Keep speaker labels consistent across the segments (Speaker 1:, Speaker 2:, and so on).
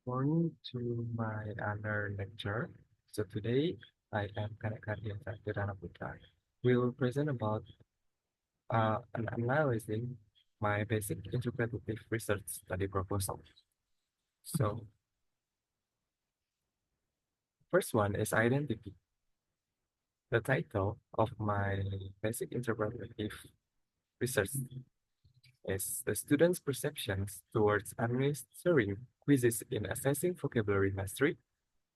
Speaker 1: Morning to my another lecture. So today I am Kardiyasa Tirtana Putra. We will present about an analyzing my basic interpretative research study proposal. So first one is identity. The title of my basic interpretative research is the students' perceptions towards administering quizzes in assessing vocabulary mastery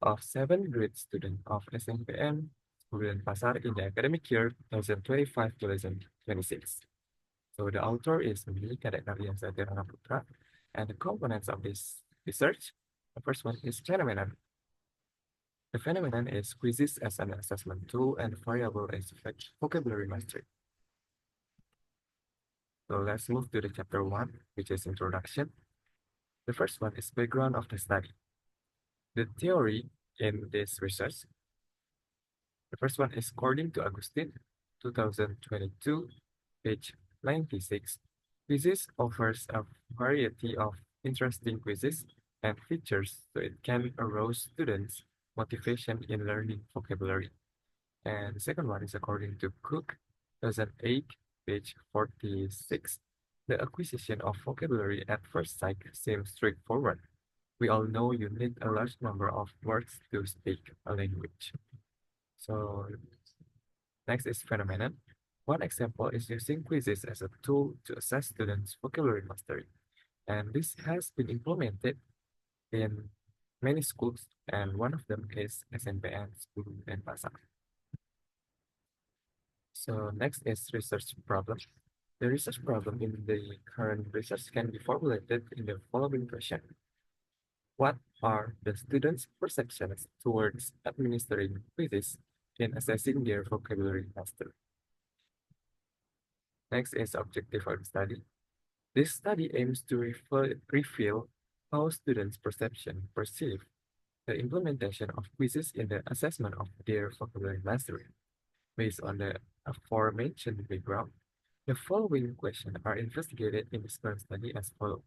Speaker 1: of 7th grade student of SMPN Bulan Pasar in the academic year 2025-2026. So the author is me, Kadek Kardiyasa Putra, and the components of this research. The first one is phenomenon. The phenomenon is quizzes as an assessment tool and variable as vocabulary mastery. So let's move to the chapter one, which is introduction. The first one is background of the study. The theory in this research. The first one is according to Agustin, 2022, page 96. Quizzes offers a variety of interesting quizzes and features so it can arouse students' motivation in learning vocabulary. And the second one is according to Cook, 2008, page 46. The acquisition of vocabulary at first sight seems straightforward. We all know you need a large number of words to speak a language. So next is phenomenon. One example is using quizzes as a tool to assess students' vocabulary mastery. And this has been implemented in many schools, and one of them is SNPN School in Pasar. So next is research problem. The research problem in the current research can be formulated in the following question. What are the students' perceptions towards administering quizzes in assessing their vocabulary mastery? Next is objective of the study. This study aims to reveal how students' perceive the implementation of quizzes in the assessment of their vocabulary mastery. Based on the aforementioned background, the following questions are investigated in this current study as follows.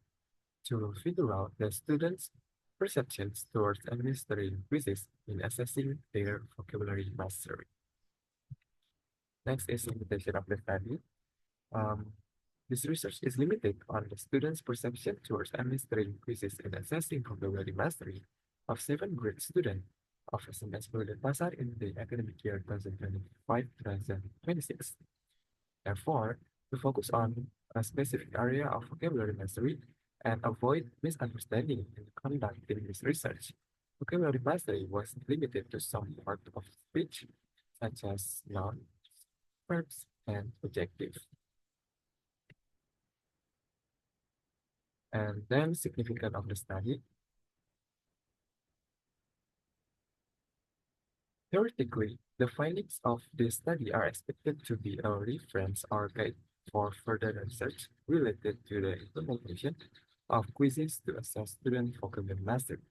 Speaker 1: To figure out the students' perceptions towards administering quizzes in assessing their vocabulary mastery. Next is limitation of the study. Um, this research is limited on the students' perception towards administering quizzes and assessing vocabulary mastery of 7th grade students of SMS Bulan Pasar in the academic year 2025-2026. Therefore, to focus on a specific area of vocabulary mastery and avoid misunderstanding in conducting this research, vocabulary mastery was limited to some part of speech, such as nouns, verbs, and adjectives. And then significance of the study. Theoretically, the findings of this study are expected to be a reference or guide for further research related to the implementation of quizzes to assess student vocabulary mastery.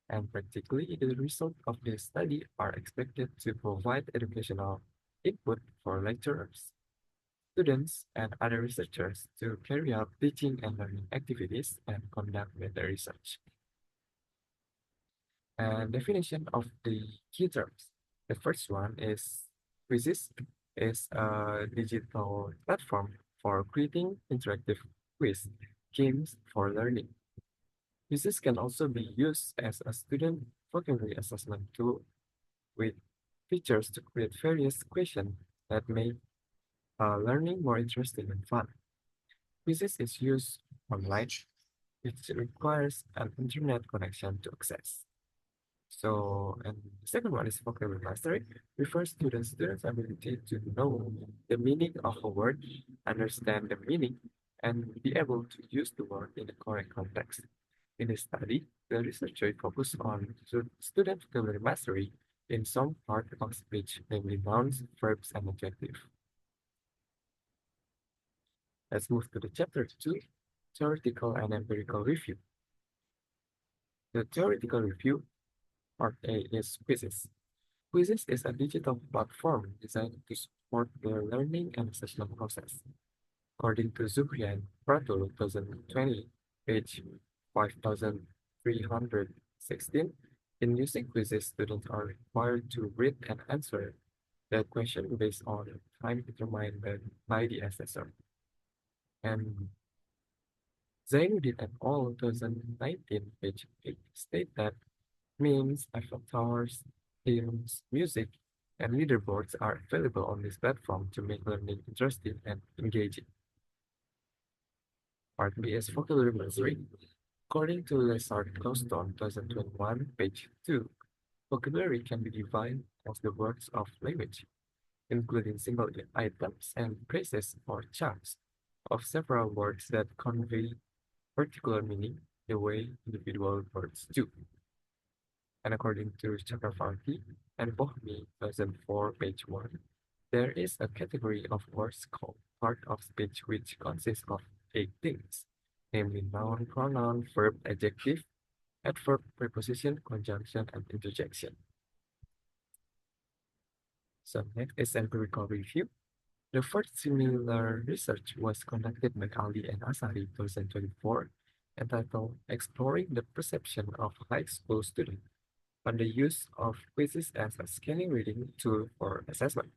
Speaker 1: And practically, the results of this study are expected to provide educational input for lecturers, students, and other researchers to carry out teaching and learning activities and conduct meta research. And definition of the key terms. The first one is Quizzes is a digital platform for creating interactive quiz games for learning. Quizzes can also be used as a student vocabulary assessment tool with features to create various questions that make learning more interesting and fun. Quizzes is used online, which requires an internet connection to access. So, and the second one is vocabulary mastery, refers to the student's ability to know the meaning of a word, understand the meaning, and be able to use the word in the correct context. In this study, the researcher focused on student vocabulary mastery in some part of speech, namely nouns, verbs, and adjectives. Let's move to the chapter 2, theoretical and empirical review. The theoretical review, part A, is quizzes. Quizzes is a digital platform designed to support the learning and assessment process. According to Zuhri and Prato, 2020, page 5000, 316, in using quizzes, students are required to read and answer the question based on time determined by the assessor. And Zainuddin et al. 2019, page 8, state that memes, avatars, themes, music, and leaderboards are available on this platform to make learning interesting and engaging. Part B is vocabulary mastery. According to Lessard Coston, 2021, page 2, vocabulary can be defined as the words of language, including single items and phrases or chunks of several words that convey particular meaning the way individual words do. And according to Chakravarti and Bohmi, 2004, page 1, there is a category of words called part of speech which consists of 8 things, namely noun, pronoun, verb, adjective, adverb, preposition, conjunction, and interjection. So next is empirical review. The first similar research was conducted by Ali and Asari 2024, entitled Exploring the Perception of High School Students on the Use of Quizzes as a Scanning Reading Tool for Assessment.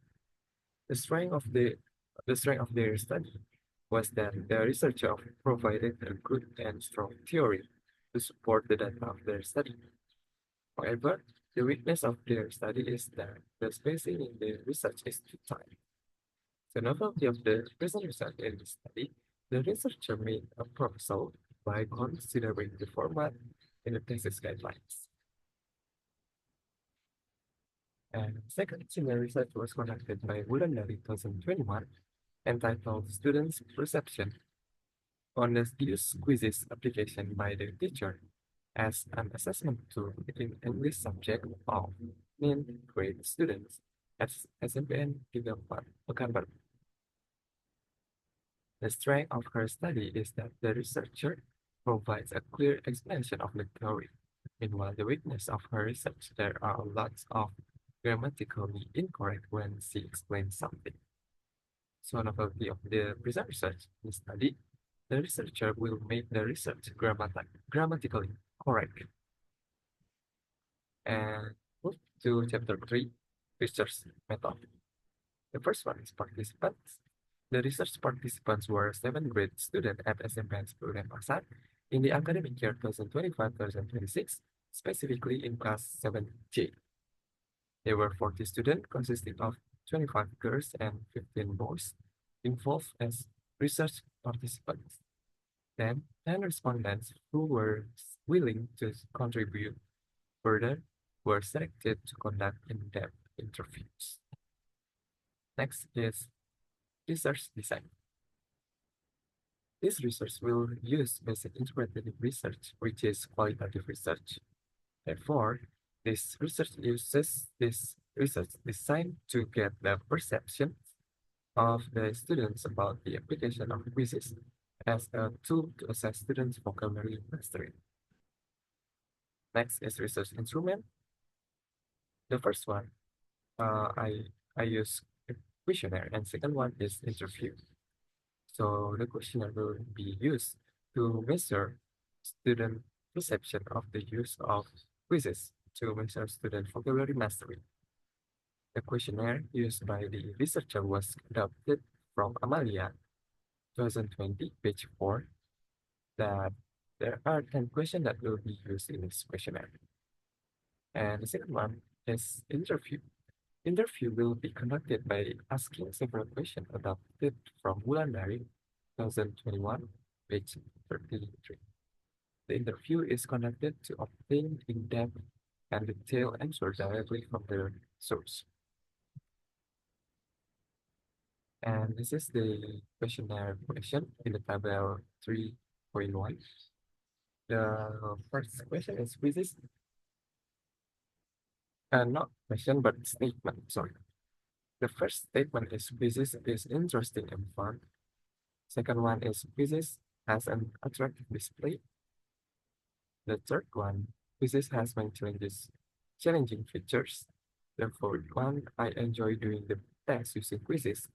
Speaker 1: The strength of their study was that the researcher provided a good and strong theory to support the data of their study. However, the weakness of their study is that the spacing in the research is too tight. The novelty of the present result in the study, the researcher made a proposal by considering the format in the thesis guidelines. And second, similar research was conducted by Wulandari 2021, entitled Students' Perception on the use quizzes application by the teacher as an assessment tool in English subject of ninth grade students at SMPN 34 Pekanbaru. The strength of her study is that the researcher provides a clear explanation of the theory. Meanwhile, the weakness of her research, there are lots of grammatically incorrect when she explains something. So novelty of the present research study, the researcher will make the research grammatically correct. And move to chapter 3, research method. The first one is participants. The research participants were 7th grade students at SMPN 10 Pasar in the academic year 2025-2026, specifically in class 7J. There were 40 students consisting of 25 girls and 15 boys involved as research participants. Then 10 respondents who were willing to contribute further were selected to conduct in-depth interviews. Next is research design. This research will use basic interpretative research, which is qualitative research. Therefore, this research uses this research design to get the perception of the students about the application of quizzes as a tool to assess students' vocabulary mastery. Next is research instrument. The first one, I use a questionnaire, and second one is interview. So the questionnaire will be used to measure student perception of the use of quizzes to measure student vocabulary mastery. The questionnaire used by the researcher was adapted from Amalia 2020, page 4, that there are 10 questions that will be used in this questionnaire. And the second one is interview. Interview will be conducted by asking several questions adapted from Wulandari 2021, page 33. The interview is conducted to obtain in-depth and detailed answers directly from the source. And this is the questionnaire question in the table 3.1. The first question is quizzes. Not question, but statement, sorry. The first statement is quizzes is interesting and fun. Second one is quizzes has an attractive display. The third one, quizzes has many challenging features. The fourth one, I enjoy doing the tests using quizzes.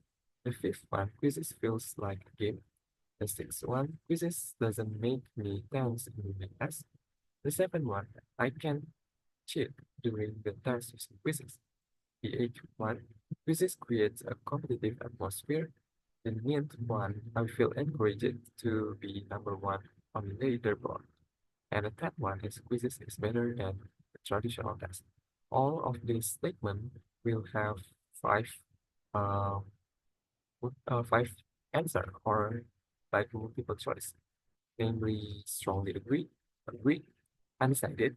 Speaker 1: The fifth one, quizzes feels like a game. The sixth one, quizzes doesn't make me tense in my class. The seventh one, I can cheat during the test using quizzes. The eighth one, quizzes creates a competitive atmosphere. The ninth one, I feel encouraged to be number one on the leaderboard. And the third one is quizzes is better than the traditional test. All of these statements will have five uh, five answer or like multiple choice, namely strongly agree, undecided,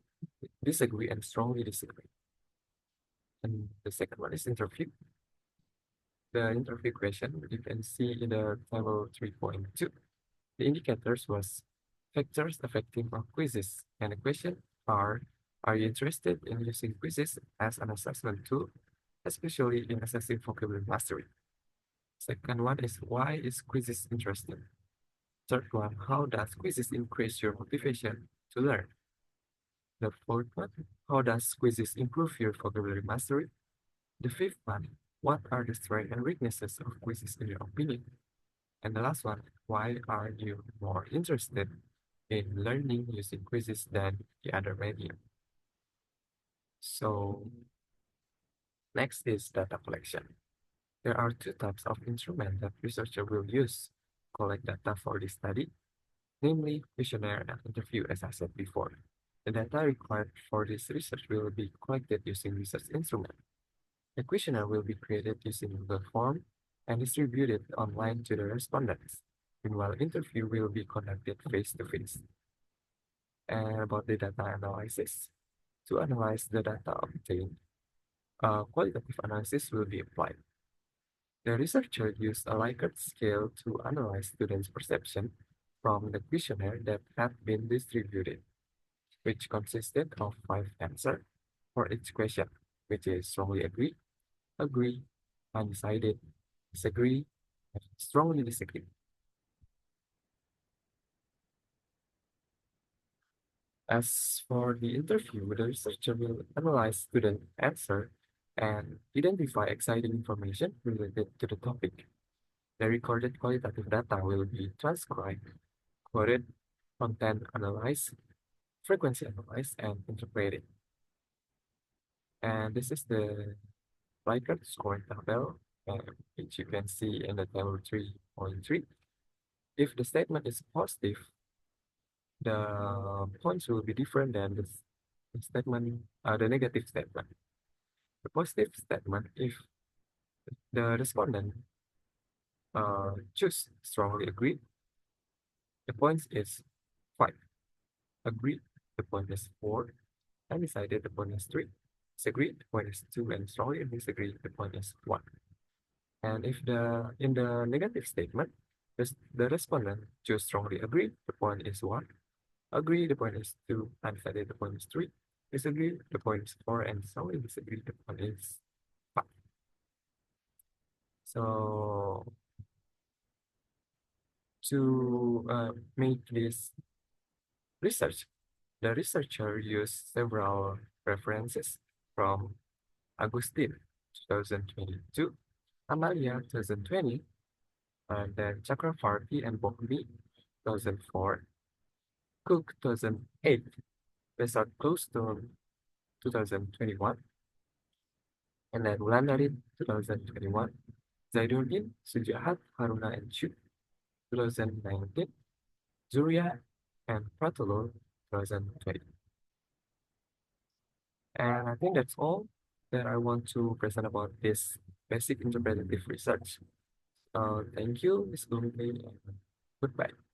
Speaker 1: disagree, and strongly disagree. And the second one is interview. The interview question you can see in the table 3.2. The indicators was factors affecting our quizzes, and the question are you interested in using quizzes as an assessment tool, especially in assessing vocabulary mastery? Second one is why is quizzes interesting? Third one, how does quizzes increase your motivation to learn? The fourth one, how does quizzes improve your vocabulary mastery? The fifth one, what are the strengths and weaknesses of quizzes in your opinion? And the last one, why are you more interested in learning using quizzes than the other medium? So next is data collection. There are two types of instrument that researcher will use to collect data for this study, namely questionnaire and interview, as I said before. The data required for this research will be collected using research instrument. The questionnaire will be created using Google Form and distributed online to the respondents. Meanwhile, interview will be conducted face-to-face. And about the data analysis, to analyze the data obtained, qualitative analysis will be applied. The researcher used a Likert scale to analyze students' perception from the questionnaire that had been distributed, which consisted of 5 answers for each question, which is strongly agree, undecided, disagree, and strongly disagree. As for the interview, the researcher will analyze student answer and identify exciting information related to the topic. The recorded qualitative data will be transcribed, quoted, content analyzed, frequency analyzed, and interpreted. And this is the Likert scoring table, which you can see in the table 3.3. If the statement is positive, the points will be different than the statement, the negative statement. The positive statement, if the respondent choose strongly agree, the points is 5. Agree, the point is 4. Undecided, the point is 3. Disagree, the point is 2. And strongly disagree, the point is 1. And if in the negative statement, the respondent choose strongly agree, the point is 1. Agree, the point is 2. Undecided, the point is 3. Disagree, the point is 4. And strongly disagree, the point is 5. So to make this research, the researcher used several references from Agustin, 2022, Amalia, 2020, and then Chakravarti and Bohmi, 2004, Cook, 2008, Besart Clostone, 2021, and then Wulandari, 2021, Zainuddin, Sujahat, Haruna, and Chu, 2019, Zuria, and Pratolo, 2020. And I think that's all that I want to present about this basic interpretative research. Thank you, Ms. Gungtri, and goodbye.